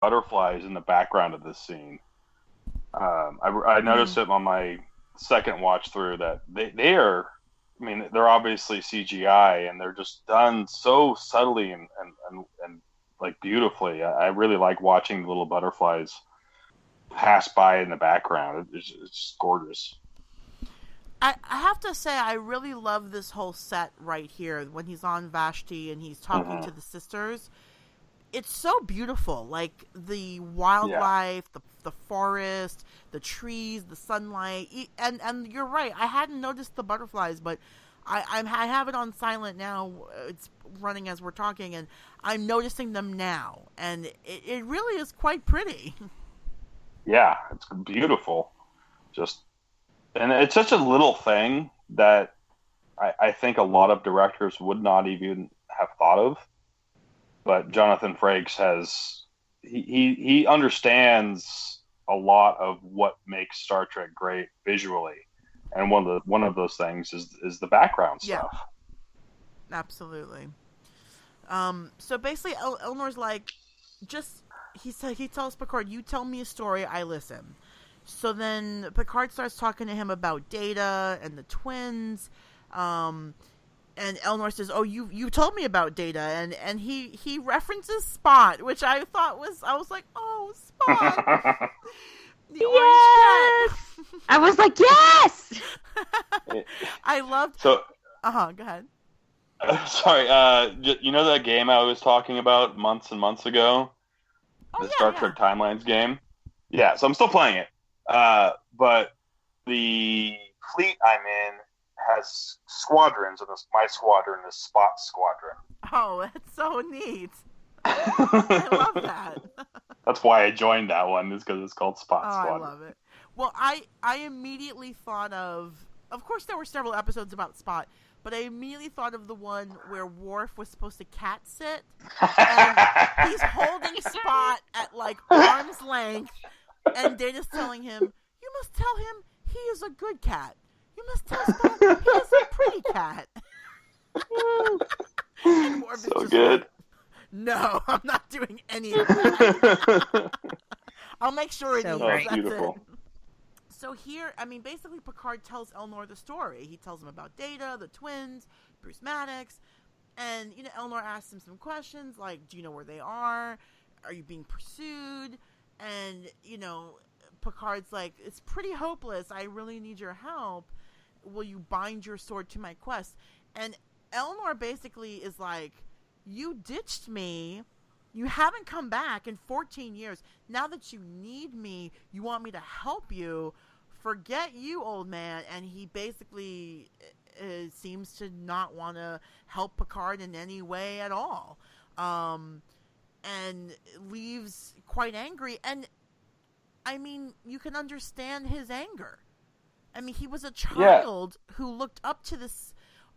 butterflies in the background of this scene. I noticed it on my second watch through that they are. I mean, they're obviously CGI, and they're just done so subtly and like beautifully. I really like watching the little butterflies pass by in the background. It's just gorgeous. I have to say, I really love this whole set right here when he's on Vashti and he's talking to the sisters. It's so beautiful, like the wildlife, the forest, the trees, the sunlight, and you're right. I hadn't noticed the butterflies, but I have it on silent now. It's running as we're talking, and I'm noticing them now, and it really is quite pretty. Yeah, it's beautiful. Just and it's such a little thing that I think a lot of directors would not even have thought of. But Jonathan Frakes he understands a lot of what makes Star Trek great visually, and one of those things is the background stuff. Yeah, absolutely. So basically, Elnor's like, he tells Picard, "You tell me a story, I listen." So then Picard starts talking to him about Data and the twins. And Elnor says, "Oh, you told me about Data," and he references Spot, which I was like, "Oh, Spot, the orange cat." I was like, "Yes." I loved. So, go ahead. Sorry, you know that game I was talking about months and months ago, the Star Trek Timelines game. Yeah, so I'm still playing it, but the fleet I'm in has squadrons, and my squadron is Spot Squadron. Oh, that's so neat. I love that. That's why I joined that one, is because it's called Spot Squadron. I love it. Well, I immediately thought of course there were several episodes about Spot, but I immediately thought of the one where Worf was supposed to cat sit, and he's holding Spot at like arm's length, and Data's telling him, "You must tell him he is a good cat. You must tell Spot he is a pretty cat." And Worf so is good. Like, "No, I'm not doing any of that. I'll make sure it is. That's beautiful. it." So here, I mean, basically Picard tells Elnor the story. He tells him about Data, the twins, Bruce Maddox, and, Elnor asks him some questions like, do you know where they are? Are you being pursued? And, Picard's like, it's pretty hopeless. I really need your help. Will you bind your sword to my quest? And Elnor basically is like, you ditched me. You haven't come back in 14 years. Now that you need me, you want me to help you. Forget you, old man. And he basically seems to not want to help Picard in any way at all. And leaves quite angry. And, I mean, you can understand his anger. I mean, he was a child who looked up to this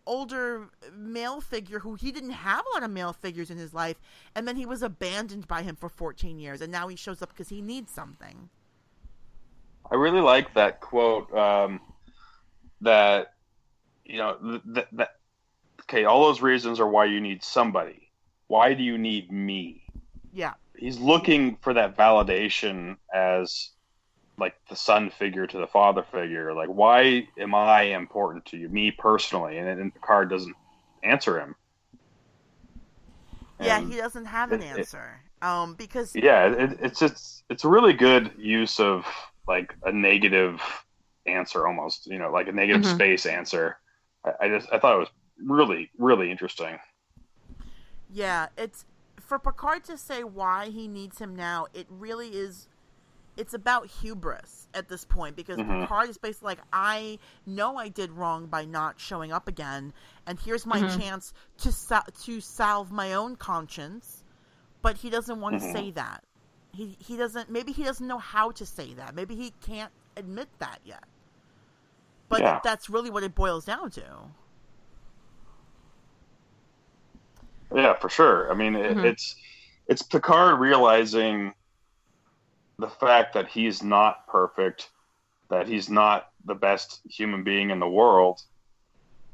older male figure who he didn't have a lot of male figures in his life, and then he was abandoned by him for 14 years, and now he shows up because he needs something. I really like that quote, that, okay, all those reasons are why you need somebody. Why do you need me? Yeah. He's looking for that validation as like the son figure to the father figure. Like, why am I important to you, me personally? And Picard doesn't answer him. Yeah, he doesn't have an answer. Because it's a really good use of like a negative answer, almost, like a negative space answer. I thought it was really, really interesting. Yeah, it's for Picard to say why he needs him now. It really is. It's about hubris at this point, because Picard is basically like, I know I did wrong by not showing up again, and here's my chance to salve my own conscience. But he doesn't want to say that. He doesn't. Maybe he doesn't know how to say that. Maybe he can't admit that yet. But that's really what it boils down to. Yeah, for sure. I mean, it's Picard realizing the fact that he's not perfect, that he's not the best human being in the world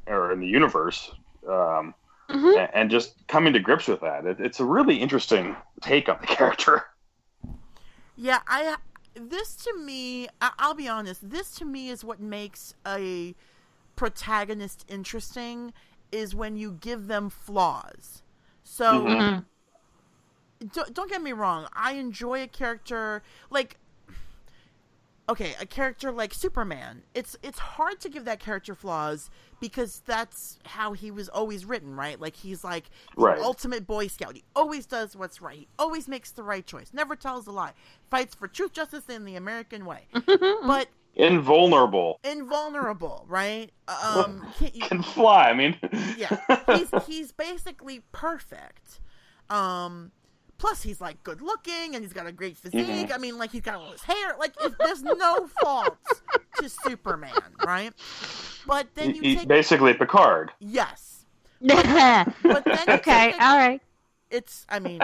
or in the universe, and just coming to grips with that. It's a really interesting take on the character. Yeah, this to me, I'll be honest, this to me is what makes a protagonist interesting, is when you give them flaws. So, Mhm. don't get me wrong, I enjoy a character, like, okay, a character like Superman. It's hard to give that character flaws because that's how he was always written, right? Like, he's like the Right. ultimate Boy Scout. He always does what's right. He always makes the right choice. Never tells a lie. Fights for truth, justice, in the American way. But Invulnerable. right? Can fly. I mean, Yeah, he's basically perfect. Plus, he's like good looking and he's got a great physique. Mhm. I mean, like, he's got all his hair. Like, there's no faults to Superman, right? But then you take basically Picard. yes, but then you okay, take all right. It's, I mean,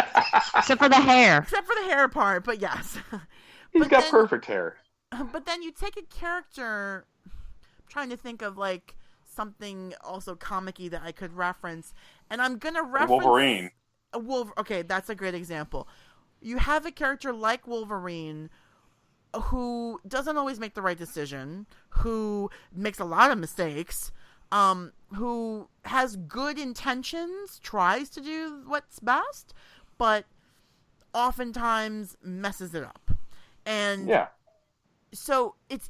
Except for the hair. except for the hair part, but yes. He's But got then- perfect hair. But then you take a character, I'm trying to think of like something also comic-y that I could reference, and I'm gonna reference Wolverine. Okay, that's a great example. You have a character like Wolverine who doesn't always make the right decision, who makes a lot of mistakes, who has good intentions, tries to do what's best, but oftentimes messes it up. And Yeah. so it's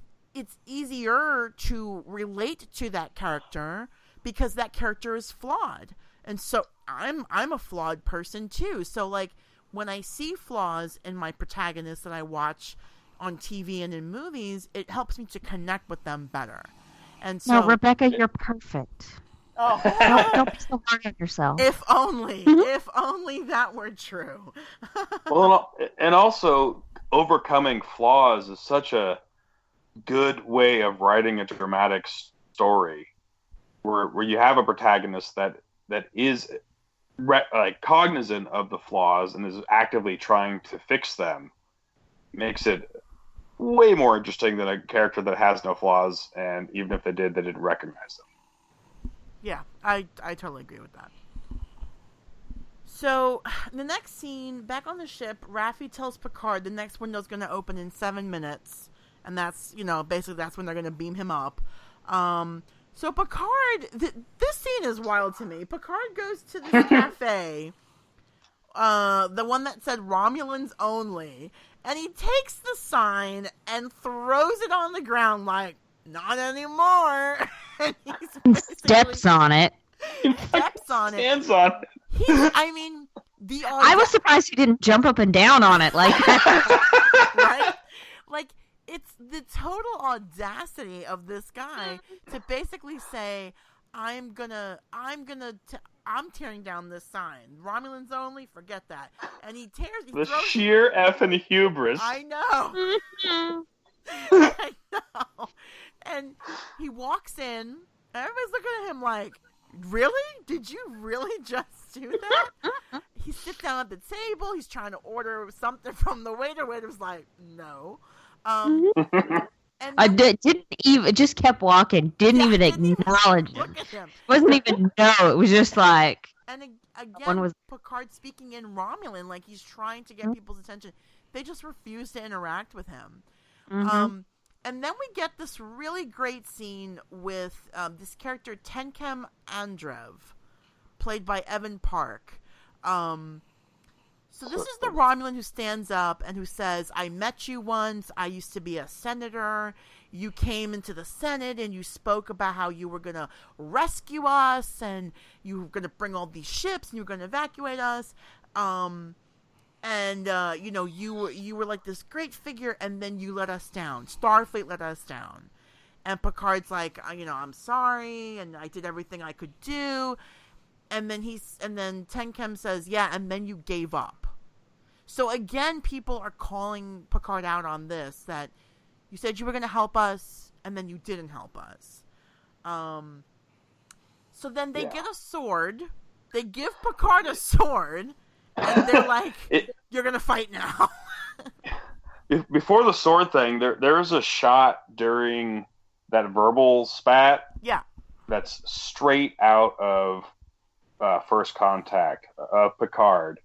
easier to relate to that character because that character is flawed. And so I'm a flawed person too. So, like, when I see flaws in my protagonists that I watch on TV and in movies, it helps me to connect with them better. And so, No, Rebecca, you're perfect. oh, Don't be so hard on yourself. if only that were true. Well, and also overcoming flaws is such a good way of writing a dramatic story, where you have a protagonist that is like cognizant of the flaws and is actively trying to fix them. Makes it way more interesting than a character that has no flaws, and even if they did, they didn't recognize them. Yeah, I totally agree with that. So, the next scene, back on the ship, Raffi tells Picard the next window's going to open in 7 minutes. And that's, basically that's when they're going to beam him up. So Picard, this scene is wild to me. Picard goes to this cafe, the one that said Romulans only, and he takes the sign and throws it on the ground like, not anymore. And he's Steps on it. steps on it. Hands on it. I mean, the I was surprised he didn't jump up and down on it like that. right? Like, it's the total audacity of this guy to basically say, I'm tearing down this sign. Romulans only, forget that. And he The throws sheer effing hubris. I know. I know. And he walks in, and everybody's looking at him like, really? Did you really just do that? He sits down at the table. He's trying to order something from the waiter. Waiter's like, no. And I didn't even, just kept walking. Didn't even didn't even acknowledge him. look at him. Wasn't even know. It was just like, And again, One was- Picard speaking in Romulan, like he's trying to get people's attention. They just refuse to interact with him. And then we get this really great scene with this character, Tenkem Andrev, played by Evan Park. So this is the Romulan who stands up and who says, I met you once. I used to be a senator. You came into the Senate and you spoke about how you were going to rescue us and you were going to bring all these ships and you were going to evacuate us. You were like this great figure, and then you let us down. Starfleet let us down. And Picard's like, I'm sorry, and I did everything I could do. And then Tenkem says, yeah, and then you gave up. So again, people are calling Picard out on this, that you said you were going to help us, and then you didn't help us. So then they get a sword. They give Picard a sword. And they're like, you're going to fight now. Before the sword thing, there is a shot during that verbal spat. Yeah. That's straight out of First Contact of Picard,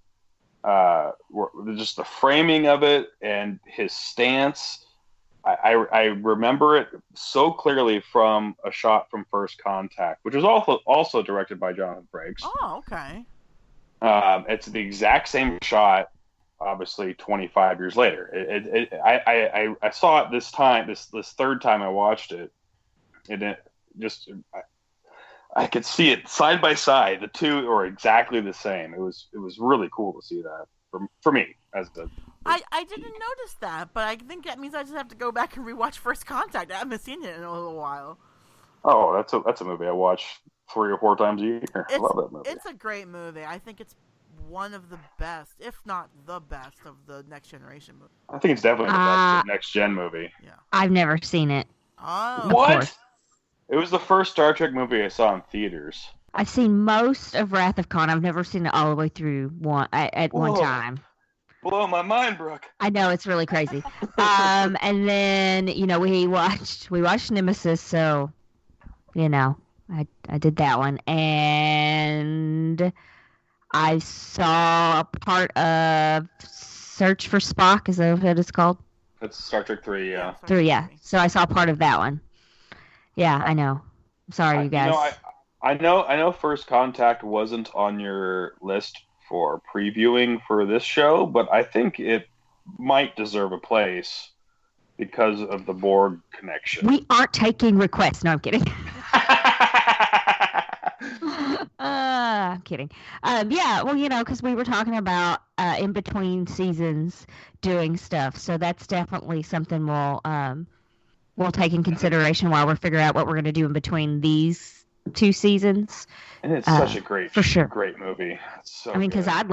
just the framing of it and his stance. I remember it so clearly from a shot from First Contact, which was also directed by Jonathan Frakes. Oh, okay. It's the exact same shot, obviously 25 years later. I saw it this time, this third time I watched it, and it just I could see it side by side. The two are exactly the same. It was really cool to see that for me as the. I didn't notice that, but I think that means I just have to go back and rewatch First Contact. I haven't seen it in a little while. Oh, that's a movie I watch 3 or 4 times a year. I love that movie. It's a great movie. I think it's one of the best, if not the best, of the Next Generation movie. I think it's definitely the best Next Gen movie. Yeah. I've never seen it. Oh. What? It was the first Star Trek movie I saw in theaters. I've seen most of Wrath of Khan. I've never seen it all the way through at one time. Blow my mind, Brooke. I know, it's really crazy. And then, we watched Nemesis, so, I did that one. And I saw part of Search for Spock, is that what it's called? That's Star Trek 3, yeah. 3, yeah. So I saw part of that one. Yeah, I know. I'm sorry, you guys. I know First Contact wasn't on your list for previewing for this show, but I think it might deserve a place because of the Borg connection. We aren't taking requests. No, I'm kidding. I'm kidding. Yeah, well, because we were talking about in between seasons doing stuff, so that's definitely something we'll take in consideration while we're figuring out what we're going to do in between these 2 seasons. And it's such a great movie. I mean, because I'd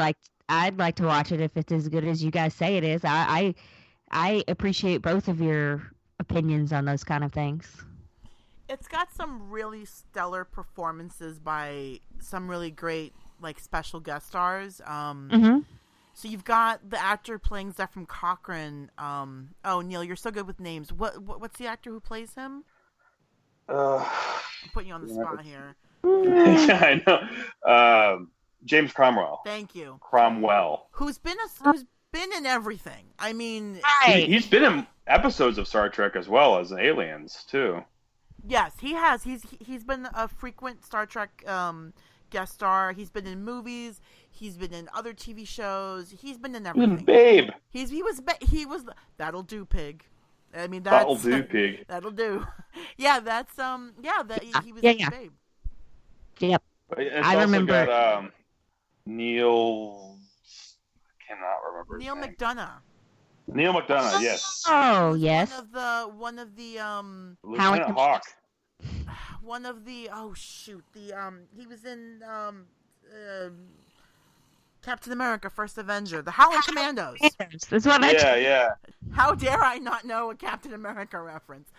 like to watch it if it's as good as you guys say it is. I appreciate both of your opinions on those kind of things. It's got some really stellar performances by some really great special guest stars. So you've got the actor playing Zefram Cochrane. Oh, Neil, you're so good with names. What's the actor who plays him? I'm putting you on the spot here. Yeah, I know. James Cromwell. Thank you. Cromwell. Who's been in everything. I mean, he's been in episodes of Star Trek as well as Aliens too. Yes, he has. He's been a frequent Star Trek guest star. He's been in movies. He's been in other TV shows. He's been in everything. Babe. He was. That'll do, pig. I mean, that'll do, pig. That'll do. Yeah, that's he was in Babe. Yep. I remember. Got, Neil. I cannot remember. Neil McDonough. Neil McDonough. Yes. Oh yes. One of the Lieutenant Hawk. One of the he was in Captain America: First Avenger, the Howling Commandos. That's what yeah. How dare I not know a Captain America reference?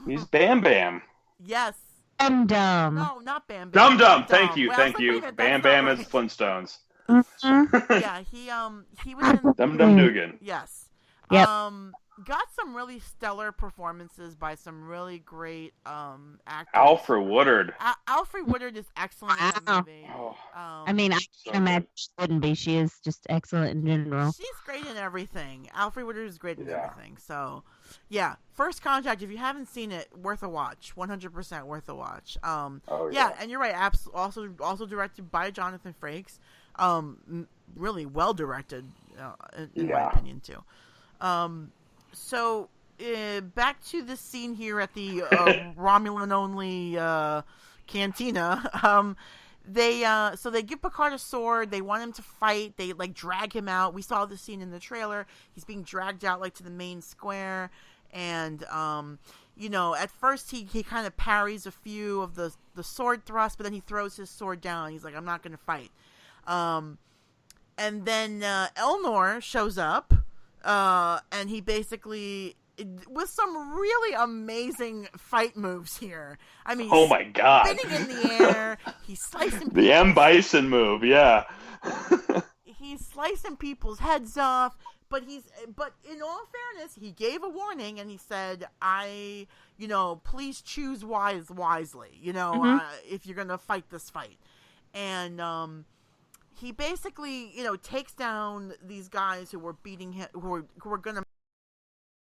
He's Bam Bam. Yes. Dum Dum. No, not Bam Bam. Dum Dum. Thank you. Bam Bam is Flintstones. Yeah, he was in Dum Dum Dugan. Yes. Yep. Got some really stellar performances by some really great actors. Alfred Woodard. Alfred Woodard is excellent in the movie. I mean, I can imagine she wouldn't be. She is just excellent in general. She's great in everything. Alfred Woodard is great in everything. So, yeah. First Contact, if you haven't seen it, worth a watch. 100% worth a watch. Yeah, and you're right. Also directed by Jonathan Frakes. Really well directed, in my opinion, too. So, back to the scene here at the Romulan-only cantina. They give Picard a sword. They want him to fight. They drag him out. We saw this scene in the trailer. He's being dragged out to the main square, and at first he kind of parries a few of the sword thrusts, but then he throws his sword down. He's like, I'm not going to fight. And then Elnor shows up. And he basically, with some really amazing fight moves here. I mean, oh my god, spinning in the air, he's slicing the M. Bison move, yeah. He's slicing people's heads off, but in all fairness, he gave a warning and he said, please choose wisely, if you're gonna fight this fight. And he basically, takes down these guys who were beating him, who were going to